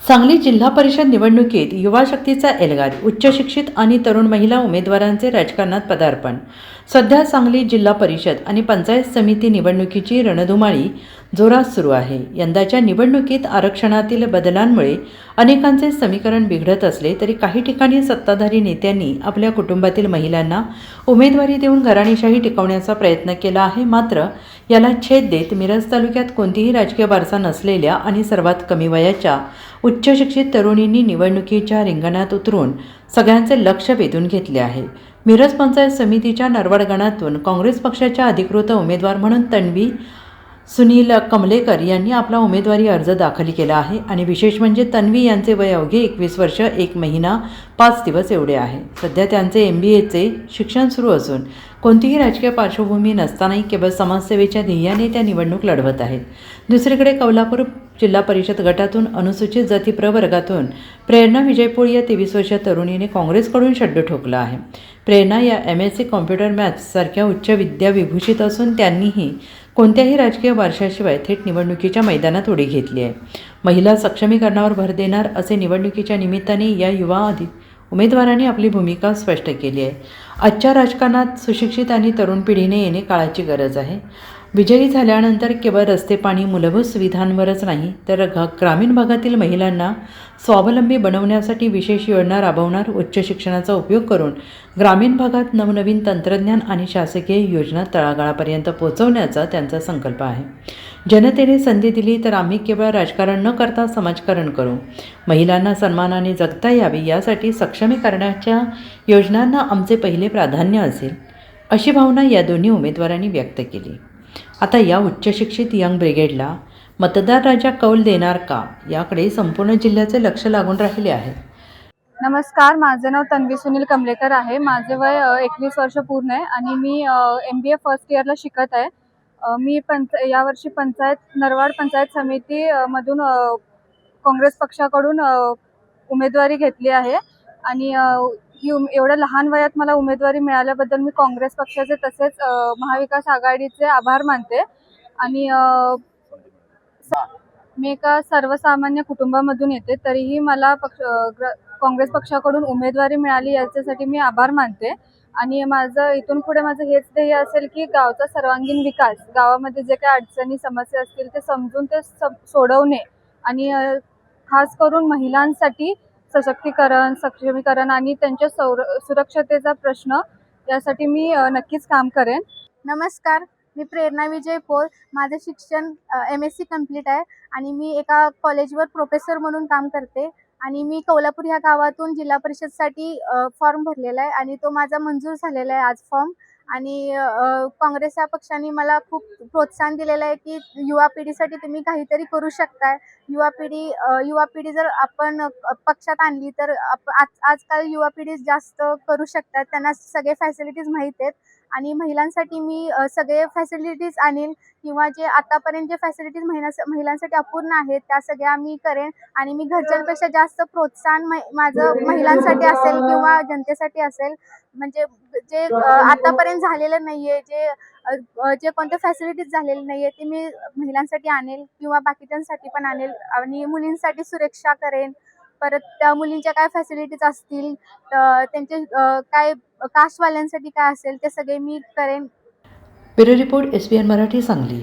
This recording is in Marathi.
सांगली जिल्हा परिषद निवडणुकीत युवा शक्तीचा एल्गार, उच्च शिक्षित आणि तरुण महिला उमेदवारांचे राजकारणात पदार्पण। सध्या सांगली जिल्हा परिषद आणि पंचायत समिती निवडणुकीची रणधुमाळी जोरात सुरू आहे। यंदाच्या निवडणुकीत आरक्षणातील बदलांमुळे अनेकांचे समीकरण बिघडत असले तरी काही ठिकाणी सत्ताधारी नेत्यांनी आपल्या कुटुंबातील महिलांना उमेदवारी देऊन घराणेशाही टिकवण्याचा प्रयत्न केला आहे। मात्र याला छेद देत मिरज तालुक्यात कोणतीही राजकीय वारसा नसलेल्या आणि सर्वात कमी वयाच्या उच्च शिक्षित तरुणींनी निवडणुकीच्या रिंगणात उतरून सगळ्यांचे लक्ष वेधून घेतले आहे। मिरज पंचायत समितीच्या नरवड गणातून काँग्रेस पक्षाच्या अधिकृत उमेदवार म्हणून तन्वी सुनील कमलेकर यांनी आपला उमेदवारी अर्ज दाखल केला आहे आणि विशेष म्हणजे तन्वी यांचे वय अवघे 21 वर्ष 1 महिना 5 दिवस एवढे आहे। सध्या त्यांचे MBAचे शिक्षण सुरू असून कोणतीही राजकीय पार्श्वभूमी नसतानाही केवळ समाजसेवेच्या ध्येयाने त्या निवडणूक लढवत आहेत। दुसरीकडे कौलापूर जिल्हा परिषद गटातून अनुसूचित जाती प्रवर्गातून प्रेरणा विजयपोळ या 23 वर्षीय तरुणीने काँग्रेसकडून शड्ड ठोकला आहे। प्रेरणा या MSc कॉम्प्युटर मॅथ्स सारख्या उच्च विद्या विभूषित असून त्यांनीही कोणत्याही राजकीय वारशाशिवाय थेट निवडणुकीच्या मैदानात उडी घेतली आहे। महिला सक्षमीकरणावर भर देणार असे निवडणुकीच्या निमित्ताने या युवा उमेदवारांनी आपली भूमिका स्पष्ट केली आहे। आजच्या राजकारणात सुशिक्षित आणि तरुण पिढीने येणे काळाची गरज आहे। विजयी झाल्यानंतर केवळ रस्ते, पाणी, मूलभूत सुविधांवरच नाही तर ग्रामीण भागातील महिलांना स्वावलंबी बनवण्यासाठी विशेष योजना राबवणार, उच्च शिक्षणाचा उपयोग करून ग्रामीण भागात नवनवीन तंत्रज्ञान आणि शासकीय योजना तळागाळापर्यंत पोहोचवण्याचा त्यांचा संकल्प आहे। जनतेने संधी दिली तर आम्ही केवळ राजकारण न करता समाजकारण करू। महिलांना सन्मानाने जगता यावे यासाठी सक्षमीकरणाच्या योजनांना आमचे पहिले प्राधान्य असेल, अशी भावना या दोन्ही उमेदवारांनी व्यक्त केली। आता या उच्च शिक्षित यंग ब्रिगेडला मतदार राजा कौल देणार का, याकडे संपूर्ण जिल्ह्याचे लक्ष लागून राहिले आहे। नमस्कार, माझे नाव तन्वी सुनील कमलेकर आहे। माझे वय 21 वर्ष पूर्ण आहे आणि मी MBA फर्स्ट इयरला शिकत आहे। मी यावर्षी नरवाड पंचायत समिती मधून काँग्रेस पक्षाकडून उमेदवारी घेतली आहे आणि एवढ्या लहान वयात मला उमेदवारी मिळाल्याबद्दल मी काँग्रेस पक्षाचे तसेच महाविकास आघाडीचे आभार मानते। आणि मी एका सर्वसामान्य कुटुंबामधून येते, तरीही मला काँग्रेस पक्षाकडून उमेदवारी मिळाली याच्यासाठी मी आभार मानते। आणि इथून पुढे माझं हेच ध्येय असेल की गावचा सर्वांगीण विकास, गावामध्ये जे काही अडचणी समस्या असतील ते समजून ते सोडवणे आणि खास करून महिलांसाठी सशक्तीकरण, सक्षमीकरण आणि त्यांच्या सुरक्षतेचा प्रश्न यासाठी मी नक्कीच काम करेन। नमस्कार, मी प्रेरणा विजयपोळ। माझे शिक्षण MSc कंप्लीट आहे आणि मी एका कॉलेजवर प्रोफेसर म्हणून काम करते आणि मी कौलापूर ह्या गावातून जिल्हा परिषदसाठी फॉर्म भरलेला आहे आणि तो माझा मंजूर झालेला आहे आज फॉर्म। आणि काँग्रेस या पक्षाने मला खूप प्रोत्साहन दिलेलं आहे की युवा पिढीसाठी तुम्ही काहीतरी करू शकताय। युवा पिढी जर आपण पक्षात आणली तर आजकाल युवा पिढी जास्त करू शकतात, त्यांना सगळे फॅसिलिटीज माहीत आहेत आणि महिलांसाठी मी सगळे फॅसिलिटीज आणेन किंवा जे आतापर्यंत जे फॅसिलिटीज महिलांसाठी अपूर्ण आहेत त्या सगळ्या मी करेन आणि मी घरच्यांपेक्षा जास्त प्रोत्साहन माझं महिलांसाठी असेल किंवा जनतेसाठी असेल। म्हणजे जे आतापर्यंत झालेलं नाहीये, जे कोणत्या फॅसिलिटीज झालेले नाहीये ते मी महिलांसाठी आणेल किंवा बाकीच्यांसाठी पण आणेल आणि मुलींसाठी सुरक्षा करेन। परत त्या मुलींच्या काय फॅसिलिटीज असतील, त्यांचे काय कास्टवाल्यांसाठी काय असेल ते सगळे मी करेन। Bureau report SBN Marathi, Sangli.